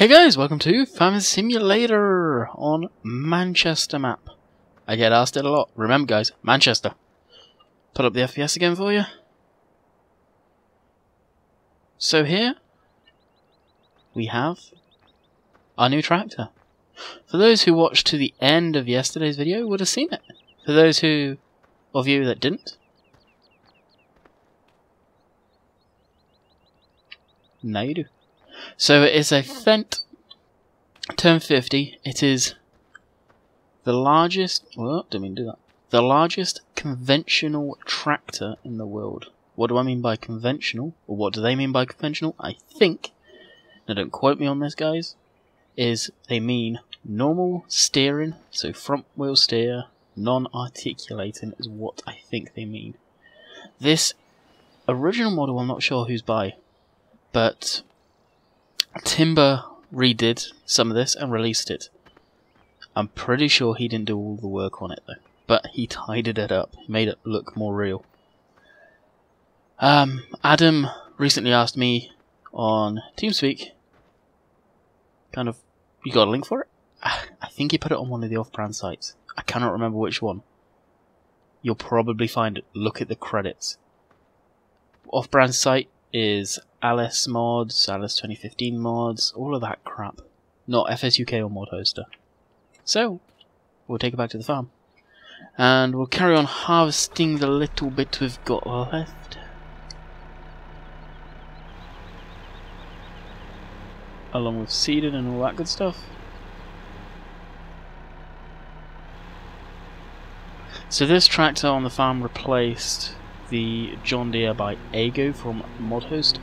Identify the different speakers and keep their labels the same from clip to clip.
Speaker 1: Hey guys, welcome to Farming Simulator on Manchester map. I get asked it a lot. Remember guys, Manchester. Put up the FPS again for you. So here we have our new tractor. For those who watched to the end of yesterday's video would have seen it. For those of you that didn't, now you do. So it is a Fendt Turn 50. It is the largest. Well, didn't mean to do that. The largest conventional tractor in the world. What do I mean by conventional, or what do they mean by conventional? I think, now don't quote me on this, guys, is they mean normal steering, so front wheel steer, non-articulating is what I think they mean. This original model, I'm not sure who's by, but Timber redid some of this and released it. I'm pretty sure he didn't do all the work on it though, but he tidied it up, he made it look more real. Adam recently asked me on TeamSpeak, kind of, you got a link for it? I think he put it on one of the off-brand sites. I cannot remember which one. You'll probably find it. Look at the credits. Off-brand site is Alice mods, Alice 2015 mods, all of that crap. Not FSUK or Mod Hoster. So, we'll take it back to the farm. And we'll carry on harvesting the little bit we've got left. Along with seeding and all that good stuff. So this tractor on the farm replaced the John Deere by Ego from Mod Host.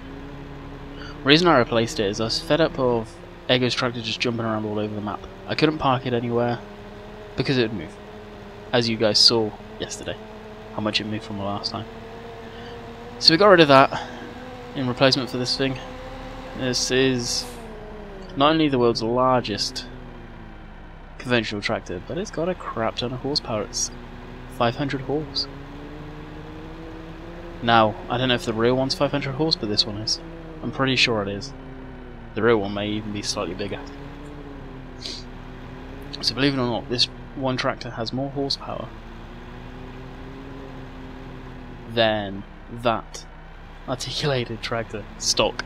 Speaker 1: The reason I replaced it is I was fed up of Ego's tractor just jumping around all over the map. I couldn't park it anywhere because it would move. As you guys saw yesterday, how much it moved from the last time. So we got rid of that in replacement for this thing. This is not only the world's largest conventional tractor, but it's got a crap ton of horsepower. It's 500 horse. Now, I don't know if the real one's 500 horse, but this one is. I'm pretty sure it is. The real one may even be slightly bigger. So believe it or not, this one tractor has more horsepower than that articulated tractor stock.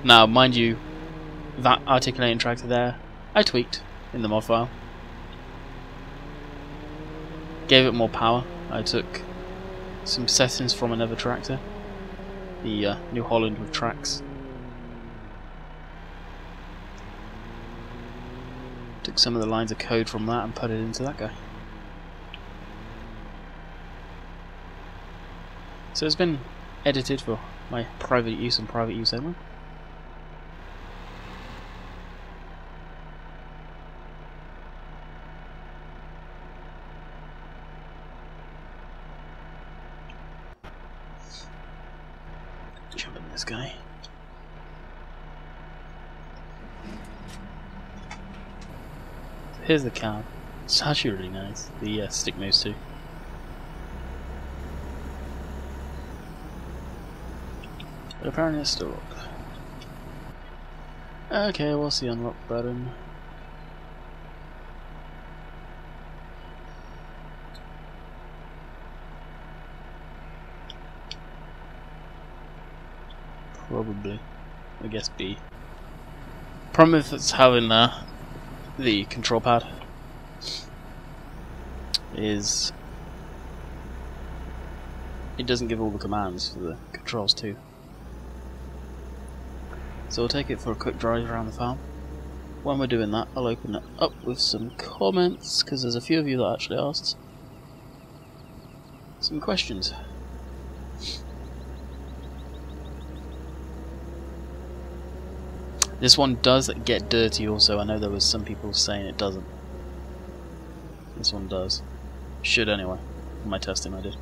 Speaker 1: Now, mind you, that articulating tractor there, I tweaked in the mod file. Gave it more power. I took some settings from another tractor, the New Holland with tracks. Took some of the lines of code from that and put it into that guy. So it's been edited for my private use and private use only. Jump in this guy. Here's the cab. It's actually really nice. The stick moves too. But apparently it's still locked. Okay, what's the unlock button? Probably, I guess B. Problem with it's having the control pad is it doesn't give all the commands for the controls too. So we'll take it for a quick drive around the farm. When we're doing that, I'll open it up with some comments, because there's a few of you that actually asked some questions. This one does get dirty also. I know there was some people saying it doesn't. This one does. Should anyway. From my testing I did.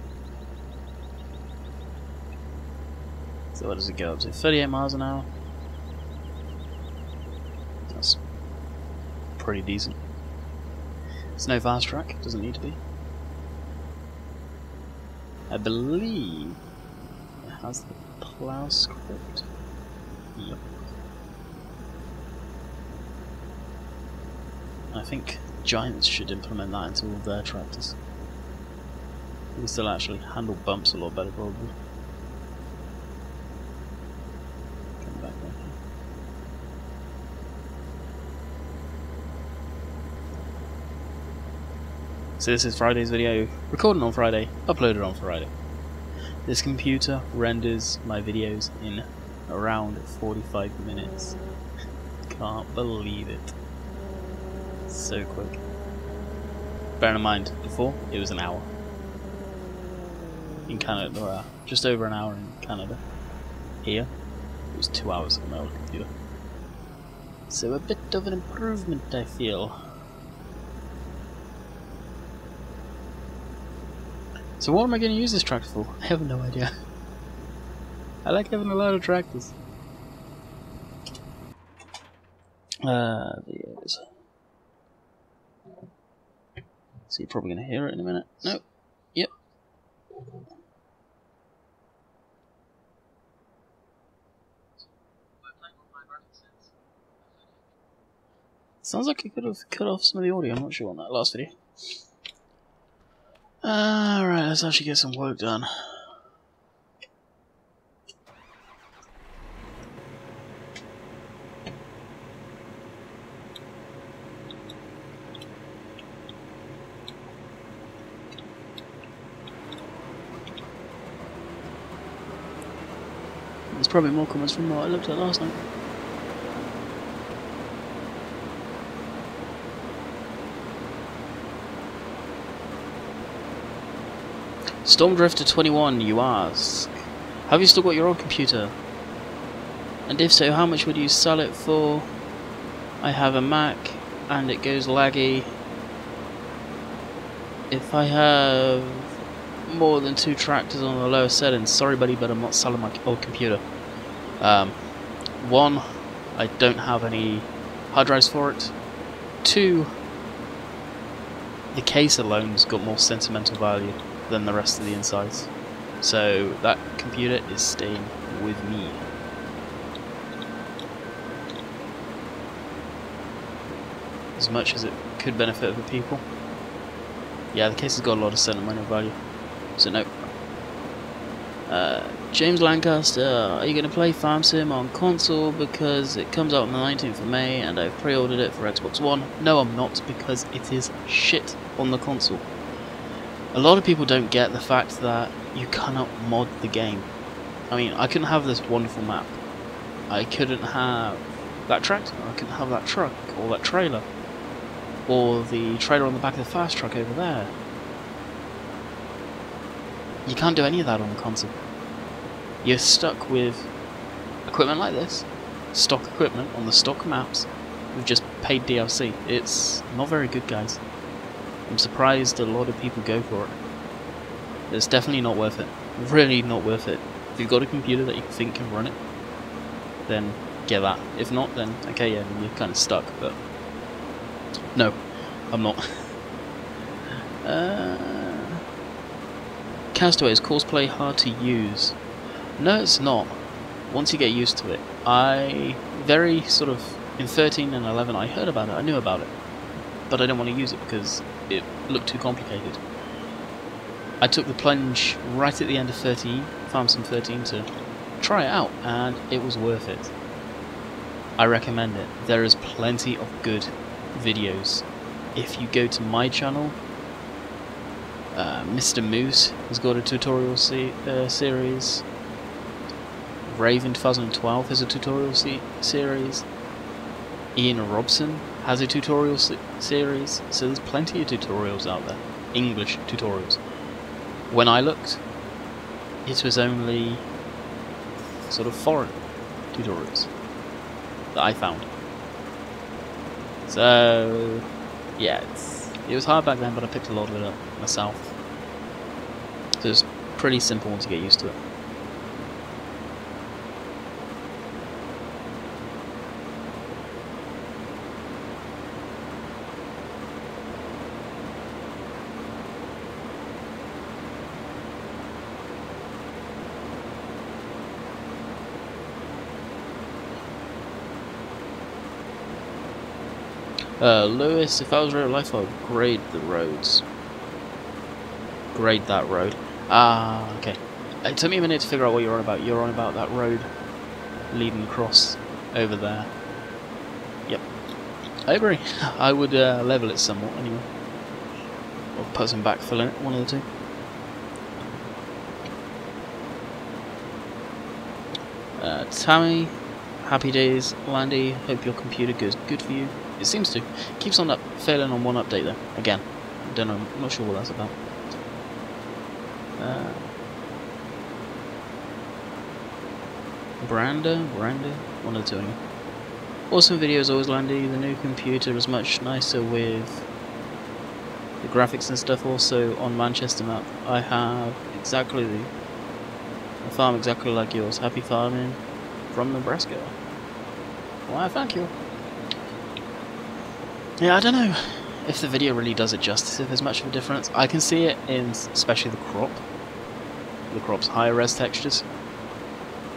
Speaker 1: So what does it go up to? 38 miles an hour. That's pretty decent. It's no fast track. Doesn't need to be. I believe it has the plow script. Yep. I think Giants should implement that into all of their tractors. At least they'll actually handle bumps a lot better, probably. Come back there. So this is Friday's video, recorded on Friday, uploaded on Friday. This computer renders my videos in around 45 minutes. Can't believe it. So quick. Bear in mind, before it was an hour. In Canada, or just over an hour in Canada. Here, it was 2 hours on my old computer. So a bit of an improvement, I feel. So what am I going to use this tractor for? I have no idea. I like having a lot of tractors. Videos. So you're probably going to hear it in a minute. Nope. Yep. Sounds like I could have cut off some of the audio. I'm not sure on that last video. Alright, let's actually get some work done. There's probably more comments from what I looked at last night. Stormdrifter21, you ask, have you still got your old computer? And if so, how much would you sell it for? I have a Mac and it goes laggy. If I have more than 2 tractors on the lower settings, sorry buddy, but I'm not selling my old computer. One, I don't have any hard drives for it. 2, the case alone's got more sentimental value than the rest of the insides. So that computer is staying with me. As much as it could benefit other people. Yeah, the case has got a lot of sentimental value. So no. James Lancaster, are you going to play Farm Sim on console because it comes out on the 19th of May and I've pre-ordered it for Xbox One? No, I'm not, because it is shit on the console. A lot of people don't get the fact that you cannot mod the game. I mean, I couldn't have this wonderful map. I couldn't have that tractor. I couldn't have that truck or that trailer. Or the trailer on the back of the fast truck over there. You can't do any of that on the console. You're stuck with equipment like this, stock equipment on the stock maps, with just paid DLC. It's not very good, guys. I'm surprised a lot of people go for it. It's definitely not worth it. Really not worth it. If you've got a computer that you think can run it, then get that. If not, then okay, yeah, you're kind of stuck, but no, I'm not. Castaway, is Courseplay hard to use? No, it's not. Once you get used to it. In 13 and 11 I heard about it, I knew about it. But I didn't want to use it because it looked too complicated. I took the plunge right at the end of 13, Farm Sim 13, to try it out, and it was worth it. I recommend it. There is plenty of good videos. If you go to my channel, Mr. Moose has got a tutorial series. Raven 2012 has a tutorial series. Ian Robson has a tutorial series. So there's plenty of tutorials out there. English tutorials. When I looked, it was only sort of foreign tutorials that I found. So yeah, it was hard back then, but I picked a lot of it up myself. So it's pretty simple once you get used to it. Lewis, if I was real life, I would grade the roads. Grade that road. Ah, okay. It took me a minute to figure out what you're on about. You're on about that road leading across over there. Yep. I agree. I would level it somewhat anyway. Or put some backfill in it, one of the two. Tammy, happy days. Landy, hope your computer goes good for you. It seems to. Keeps on failing on one update though. Again. Don't know, I'm not sure what that's about. Branda, one of the two anyway. Awesome videos always, Landy. The new computer is much nicer with the graphics and stuff. Also on Manchester map, I have exactly a farm exactly like yours. Happy farming from Nebraska. Why, thank you. Yeah, I don't know if the video really does it justice, if there's much of a difference. I can see it in especially the crop. The crop's higher res textures.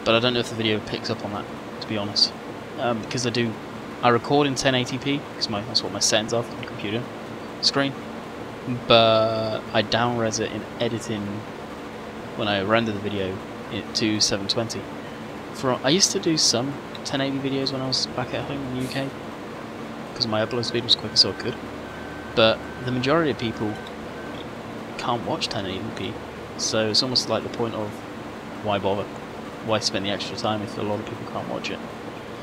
Speaker 1: But I don't know if the video picks up on that, to be honest. Because I record in 1080p, because that's what my settings are for the computer screen. But I down-res it in editing when I render the video to 720. I used to do some 1080 videos when I was back at home in the UK, because my upload speed was quicker, so I could. But the majority of people can't watch 1080p, so it's almost like the point of why bother? Why spend the extra time if a lot of people can't watch it?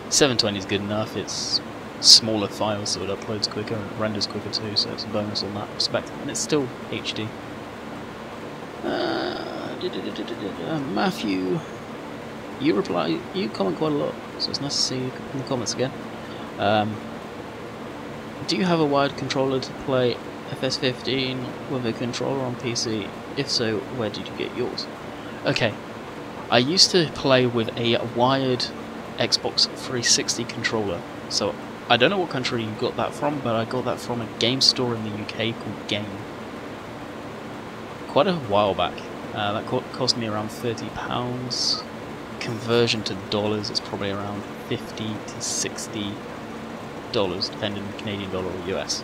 Speaker 1: 720 is good enough. It's smaller files, so it uploads quicker and it renders quicker too, so it's a bonus on that respect. And it's still HD. Matthew, you comment quite a lot, so it's nice to see you in the comments again. Do you have a wired controller to play FS15 with a controller on PC? If so, where did you get yours? Okay, I used to play with a wired Xbox 360 controller, so I don't know what country you got that from, but I got that from a game store in the UK called Game. Quite a while back. That cost me around £30. Conversion to dollars, it's probably around $50 to $60, depending on Canadian dollar or US.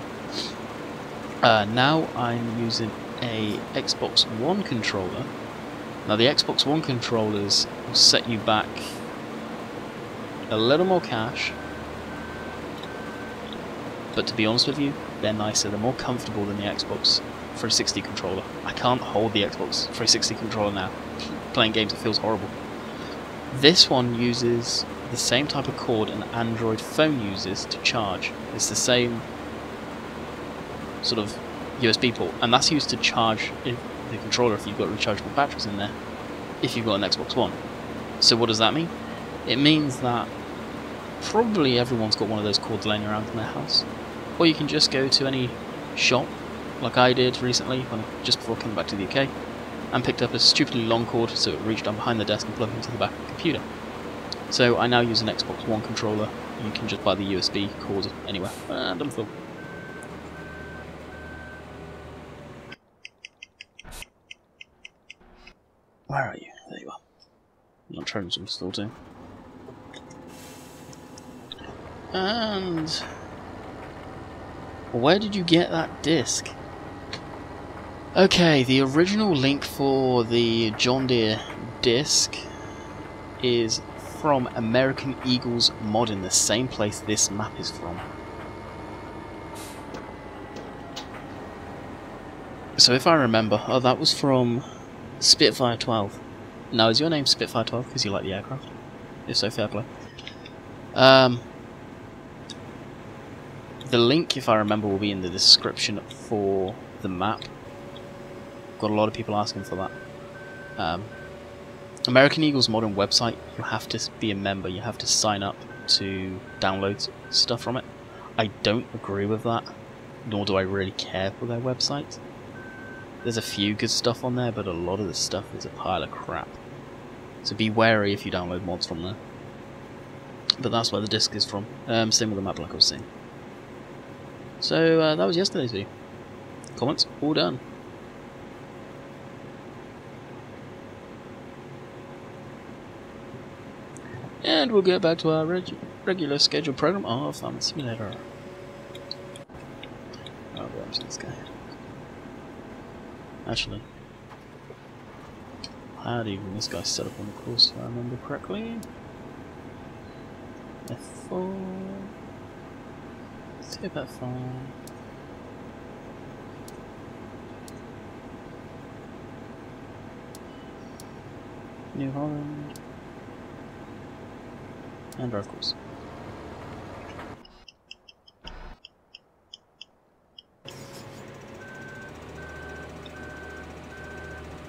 Speaker 1: Now I'm using a Xbox One controller. Now the Xbox One controllers will set you back a little more cash, but to be honest with you, they're nicer, they're more comfortable than the Xbox 360 controller. I can't hold the Xbox 360 controller now. Playing games, it feels horrible. This one uses the same type of cord an Android phone uses to charge. It's the same sort of USB port, and that's used to charge the controller if you've got rechargeable batteries in there, if you've got an Xbox One. So what does that mean? It means that probably everyone's got one of those cords laying around in their house, or you can just go to any shop, like I did recently, just before coming back to the UK, and picked up a stupidly long cord so it reached down behind the desk and plugged into the back of the computer. So I now use an Xbox One controller. You can just buy the USB cord anywhere. Dumb thought. Where are you? There you are. I'm not trying to install too. And where did you get that disc? Okay, the original link for the John Deere disc is from American Eagle's Modding, the same place this map is from. So if I remember, oh, that was from Spitfire 12. Now, is your name Spitfire 12 because you like the aircraft? If so, fair play. The link, if I remember, will be in the description for the map. Got a lot of people asking for that. American Eagle's Modern website, you have to be a member, you have to sign up to download stuff from it. I don't agree with that, nor do I really care for their website. There's a few good stuff on there, but a lot of the stuff is a pile of crap. So be wary if you download mods from there. But that's where the disc is from. Same with the map like I was saying. So that was yesterday's video. Comments all done. And we'll get back to our regular scheduled program of Farming Simulator. I'll go to this guy. Actually, how do even this guy set up on the course, if I remember correctly? F4. Let's go about 5. New Holland. And drive course.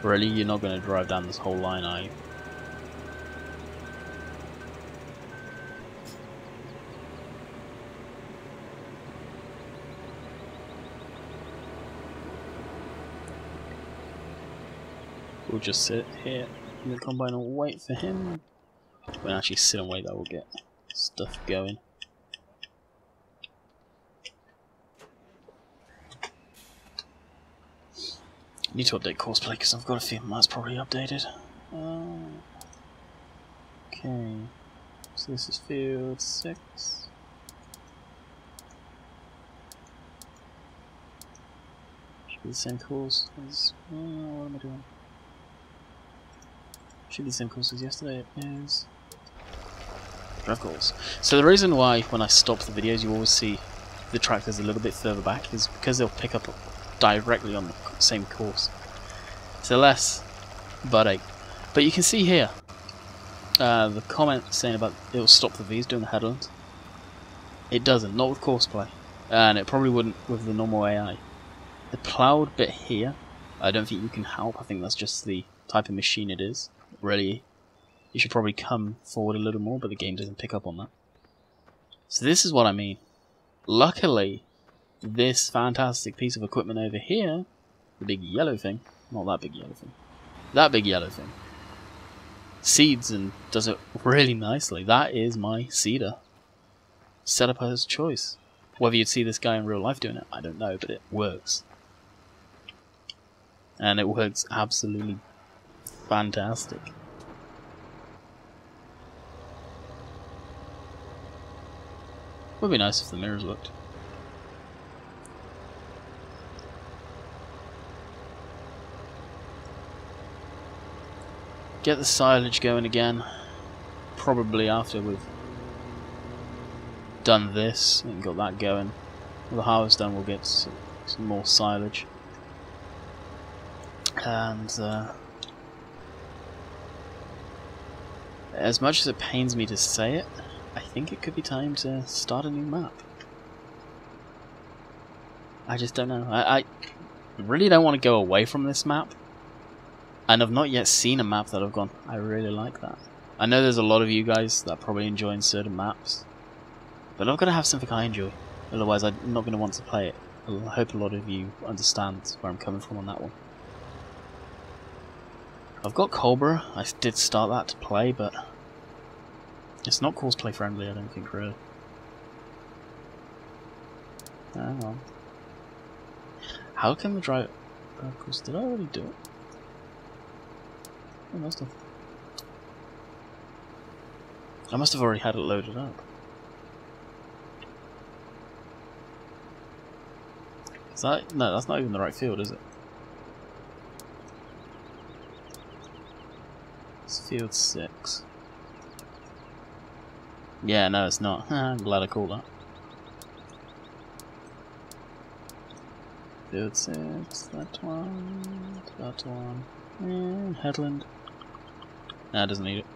Speaker 1: Really? You're not going to drive down this whole line, are you? We'll just sit here in the combine and wait for him. We'll actually sit and wait, that will get stuff going. Need to update Courseplay because I've got a feeling that's probably updated. Okay, so this is field 6. Should be the same course as. What am I doing? Should be the same course as yesterday. It is. Drive course. So the reason why when I stop the videos you always see the tractors a little bit further back is because they'll pick up directly on the same course. So less buttache. But you can see here the comment saying about it'll stop the V's doing the headlands. It doesn't, not with Courseplay. And it probably wouldn't with the normal AI. The plowed bit here, I don't think you can help. I think that's just the type of machine it is. Really, you should probably come forward a little more, but the game doesn't pick up on that. So this is what I mean. Luckily, this fantastic piece of equipment over here, the big yellow thing, not that big yellow thing, that big yellow thing, seeds and does it really nicely. That is my seeder. Set up as choice. Whether you'd see this guy in real life doing it, I don't know, but it works. And it works absolutely fantastic. Would be nice if the mirrors worked. Get the silage going again. Probably after we've done this and got that going. With the harvest done, we'll get some more silage. And as much as it pains me to say it, I think it could be time to start a new map. I just don't know. I really don't want to go away from this map. And I've not yet seen a map that I've gone, I really like that. I know there's a lot of you guys that probably enjoy certain maps. But I've got to have something I enjoy. Otherwise I'm not going to want to play it. I hope a lot of you understand where I'm coming from on that one. I've got Cobra. I did start that to play, but it's not Courseplay friendly, I don't think, really. Hang on. How can the drive... Of course, did I already do it? I must have. I must have already had it loaded up. Is that... No, that's not even the right field, is it? It's field 6. Yeah, no, it's not. I'm glad I called that. Field 6, that one, that one. And headland. Nah, it doesn't need it.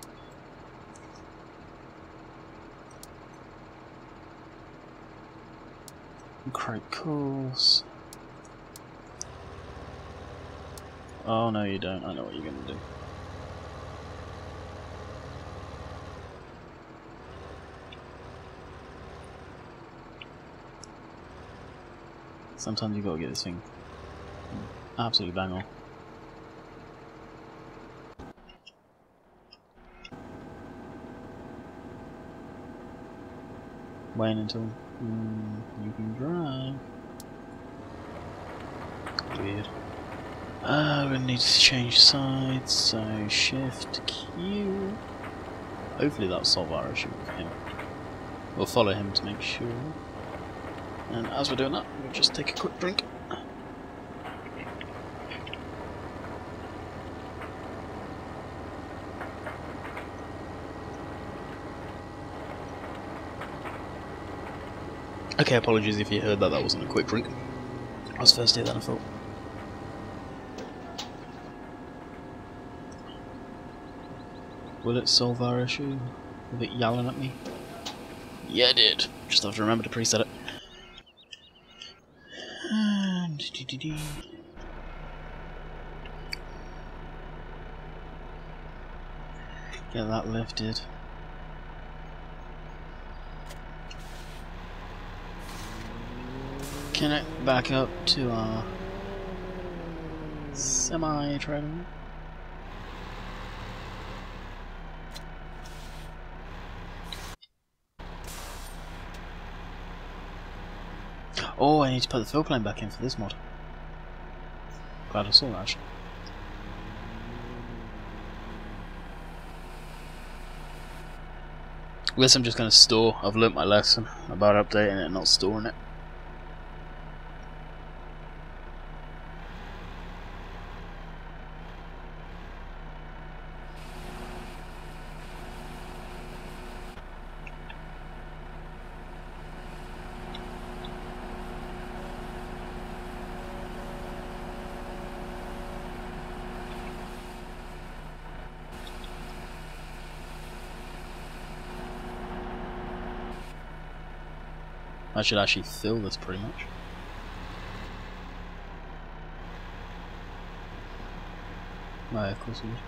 Speaker 1: Correct course. Oh no, you don't. I know what you're gonna do. Sometimes you gotta get this thing absolutely bang on. Wait until you can drive. Weird. We need to change sides, so Shift Q. Hopefully that'll solve our issue with him. We'll follow him to make sure. And as we're doing that, we'll just take a quick drink. Okay, apologies if you heard that, that wasn't a quick drink. I was thirsty then, I thought. Will it solve our issue with it yelling at me? Yeah, it did. Just have to remember to preset it. Get that lifted. Connect back up to our semi-treadmill. Oh, I need to put the fill plane back in for this mod. Glad I saw that actually. I guess I'm just going to store. I've learnt my lesson about updating it and not storing it. I should actually fill this pretty much. No, of course we would.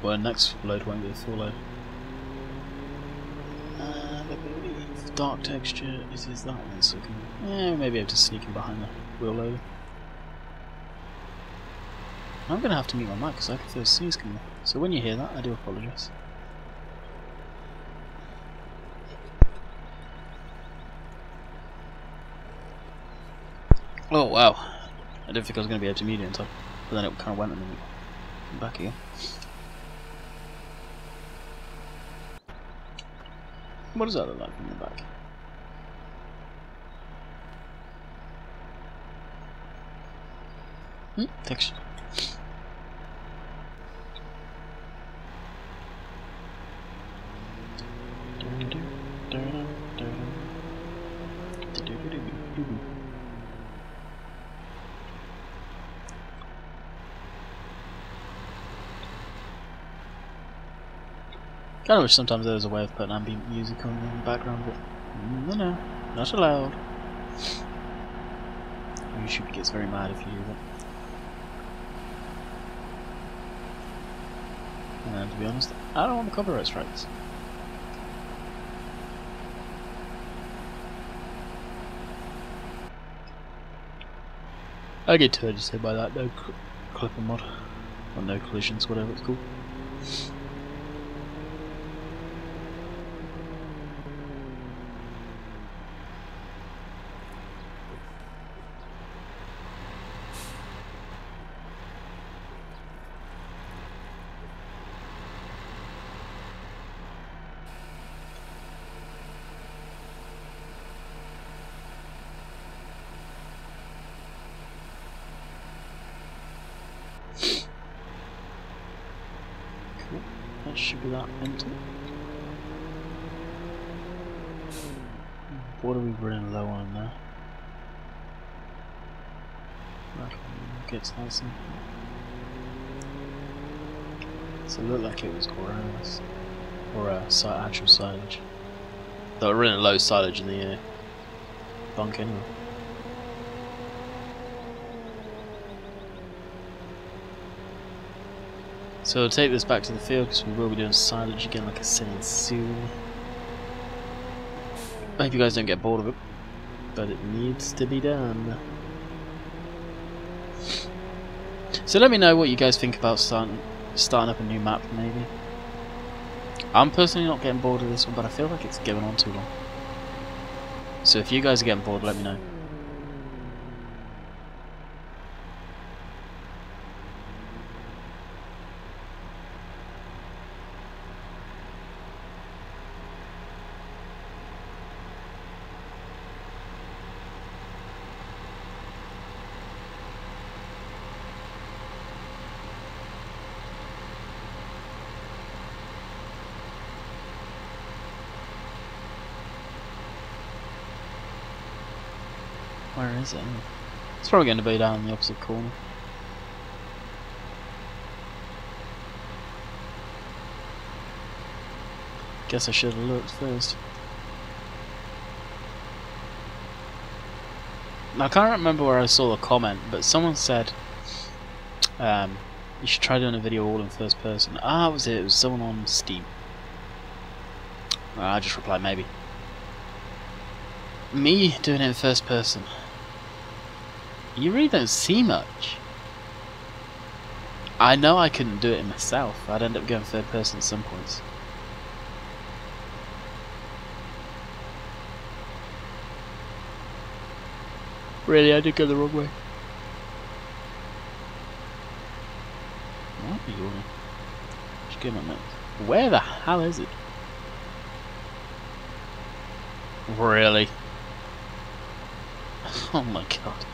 Speaker 1: Well, next load won't be a full load. I believe dark texture is that one, so we maybe able to sneak in behind the wheel loader. I'm gonna have to mute my mic because I can feel sneeze coming. So when you hear that, I do apologise. Oh wow, I didn't think I was going to be able to mute it in time, but then it kind of went and then went back again. What does that look like from the back? Texture. Kind of wish sometimes there was a way of putting ambient music on in the background, but no, not allowed. YouTube gets very mad if you do that. And to be honest, I don't want the copyright strikes. I get too agitated by that, no clipping mod. Or no collisions, whatever it's called. That should be that empty. What are we running low on there? Gets nice and... So it looked like it was Corsair or actual silage. They were running low silage in the bunk anyway. So we'll take this back to the field because we will be doing silage again, like I said, soon. I hope you guys don't get bored of it, but it needs to be done. So let me know what you guys think about starting up a new map, maybe. I'm personally not getting bored of this one, but I feel like it's going on too long. So if you guys are getting bored, let me know. Where is it? It's probably going to be down in the opposite corner. Guess I should have looked first. Now, I can't remember where I saw the comment, but someone said you should try doing a video all in first person. Ah, was it? It was someone on Steam. I just replied maybe. Me doing it in first person. You really don't see much. I know I couldn't do it myself. I'd end up going third person at some points. Really, I did go the wrong way. What are you doing? Just give me a minute. Where the hell is it? Really? Oh my god.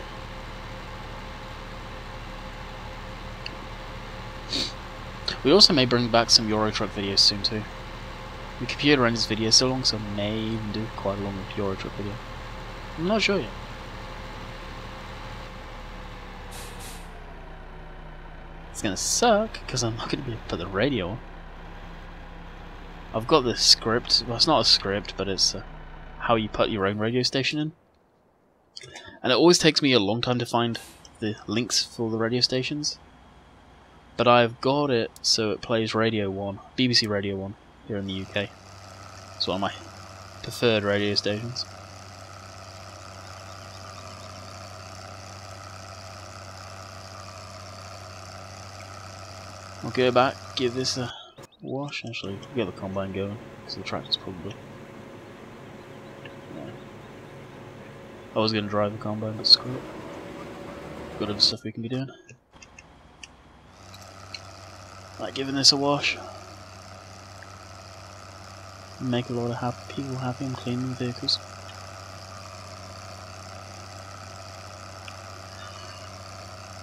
Speaker 1: We also may bring back some Euro Truck videos soon too. The computer renders video so long, so I may even do quite a long Euro Truck video. I'm not sure yet. It's gonna suck because I'm not gonna be able to put the radio on. I've got the script. Well, it's not a script, but it's how you put your own radio station in. And it always takes me a long time to find the links for the radio stations. But I've got it so it plays Radio 1, BBC Radio 1 here in the UK. It's one of my preferred radio stations. I'll go back, give this a wash. Actually, get the combine going, because the tractor's probably. No. I was going to drive the combine, but screw it. Got other stuff we can be doing. Like giving this a wash. Make a lot of people happy and cleaning vehicles.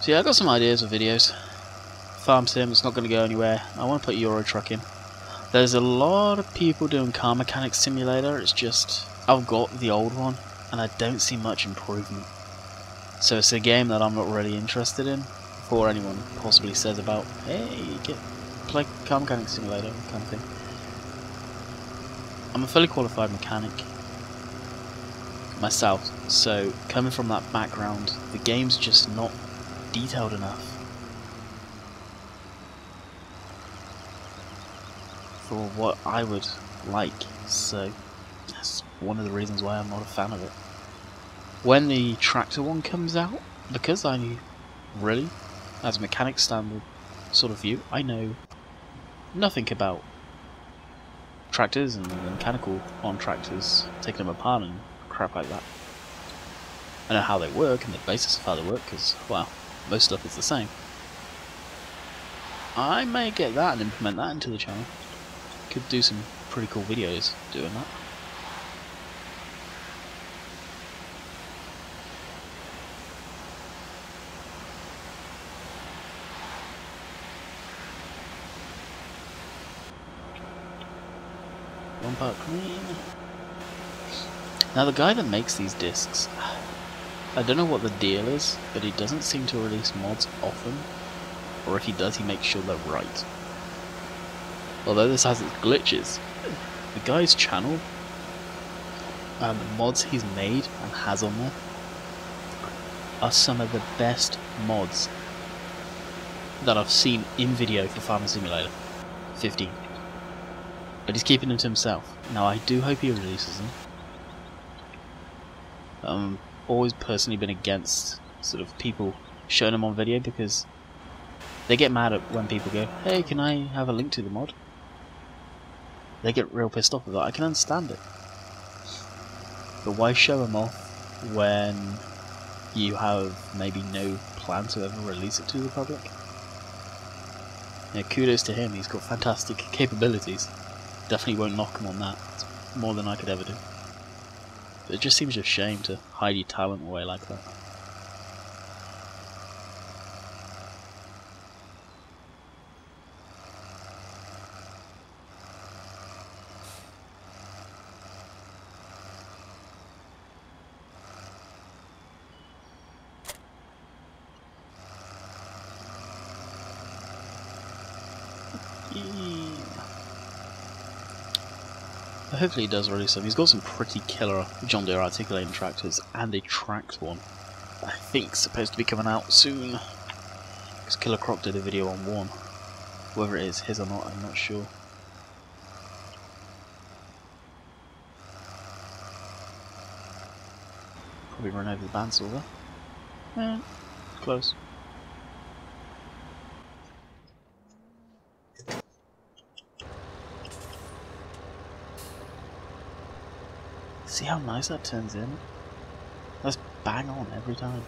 Speaker 1: So yeah, I got some ideas of videos. Farm sim, it's not going to go anywhere. I want to put Euro Truck in. There's a lot of people doing Car Mechanic Simulator. It's just I've got the old one and I don't see much improvement. So it's a game that I'm not really interested in. Before anyone possibly says about, hey, play Car Mechanic Simulator kind of thing. I'm a fully qualified mechanic myself, so coming from that background, the game's just not detailed enough for what I would like, so that's one of the reasons why I'm not a fan of it. When the tractor one comes out, because I really, as a mechanic standard sort of view, I know nothing about tractors and the mechanical on tractors, taking them apart and crap like that. I know how they work and the basis of how they work, because, well, most stuff is the same. I may get that and implement that into the channel. Could do some pretty cool videos doing that. One part clean. Now the guy that makes these discs, I don't know what the deal is, but he doesn't seem to release mods often, or if he does, he makes sure they're right. Although this has its glitches, the guy's channel and the mods he's made and has on there are some of the best mods that I've seen in video for Farming Simulator 15. But he's keeping them to himself. Now I do hope he releases them. Always personally been against sort of people showing them on video because they get mad at when people go, hey, can I have a link to the mod? They get real pissed off with that. I can understand it. But why show them off when you have maybe no plan to ever release it to the public? Yeah, kudos to him, he's got fantastic capabilities. Definitely won't knock him on that. It's more than I could ever do. But it just seems a shame to hide your talent away like that. hopefully he does release them. He's got some pretty killer John Deere articulating tractors, and a tracked one. I think supposed to be coming out soon. Because Killer Croc did a video on one. Whether it is his or not, I'm not sure. Probably run over the bandsaw there. Yeah, close. See how nice that turns in? That's bang on every time.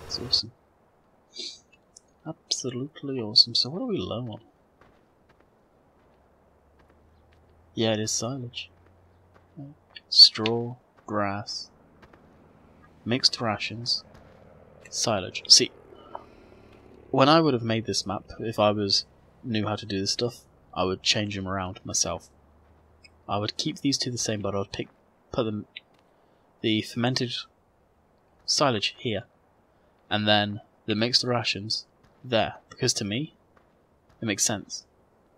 Speaker 1: It's awesome. Absolutely awesome. So what are we low on? Yeah, it is silage. Straw, grass, mixed rations, silage. See, when I would have made this map, if I knew how to do this stuff, I would change them around myself. I would keep these two the same, but I would put the fermented silage here, and then the mixed rations there, because to me it makes sense.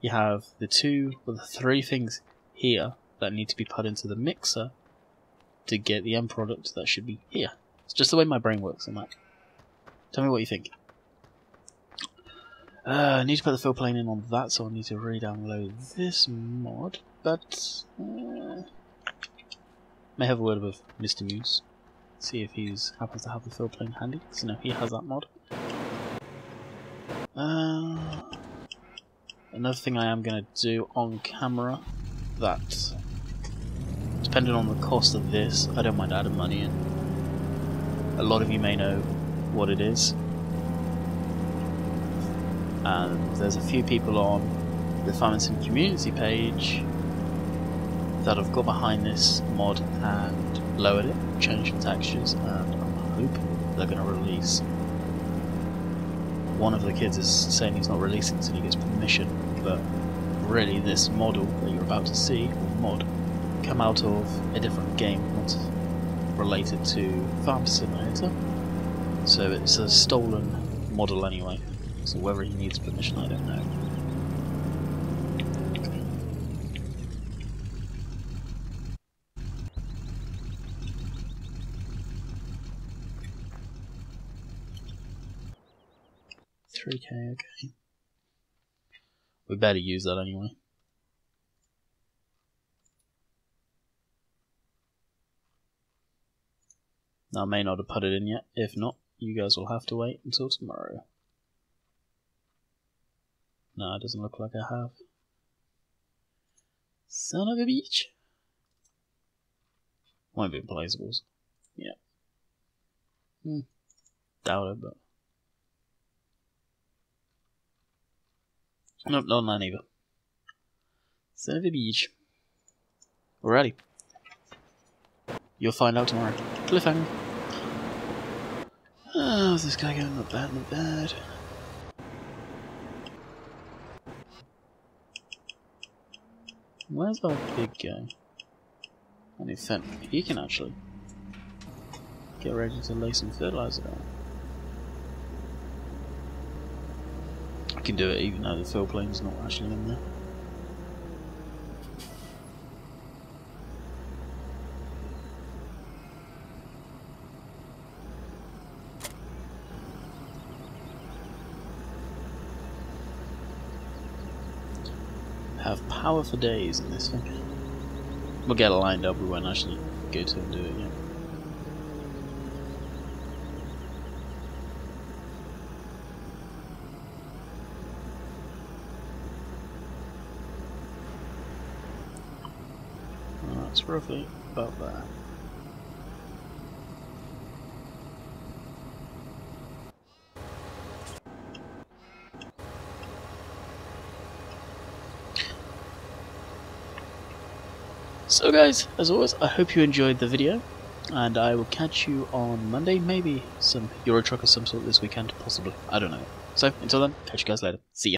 Speaker 1: You have the three things here that need to be put into the mixer to get the end product that should be here. It's just the way my brain works on that. Tell me what you think. I need to put the fill plane in on that, so I need to re-download this mod, but may have a word with Mr. Muse. See if he happens to have the fill plane handy, because you know he has that mod. Another thing I am going to do on camera, that depending on the cost of this, I don't mind adding money in. A lot of you may know what it is, and there's a few people on the Farmington community page that have got behind this mod and lowered it, changed the textures, and I'm hoping they're going to release. One of the kids is saying he's not releasing until he gets permission, but really this model that you're about to see, or mod, come out of a different game, not related to Farm Simulator. So it's a stolen model anyway, so whether he needs permission I don't know. 3K, okay. We better use that anyway. Now, I may not have put it in yet. If not, you guys will have to wait until tomorrow. No, it doesn't look like I have. Son of a bitch. Won't be in placeables. Yeah. Doubt it, but... Nope, not on that either. Son of a bitch. Alrighty. You'll find out tomorrow. Cliffhanger. Oh, is this guy going? Not bad, not bad. Where's our big guy? I need to he can actually get ready to lay some fertilizer down. I can do it even though the fill plane's not actually in there. Have power for days in this thing. We'll get it lined up, we won't actually go to and do it yet. Well, that's roughly about there. So guys, as always, I hope you enjoyed the video, and I will catch you on Monday, maybe some Euro Truck of some sort this weekend, possibly, I don't know. So, until then, catch you guys later, see ya.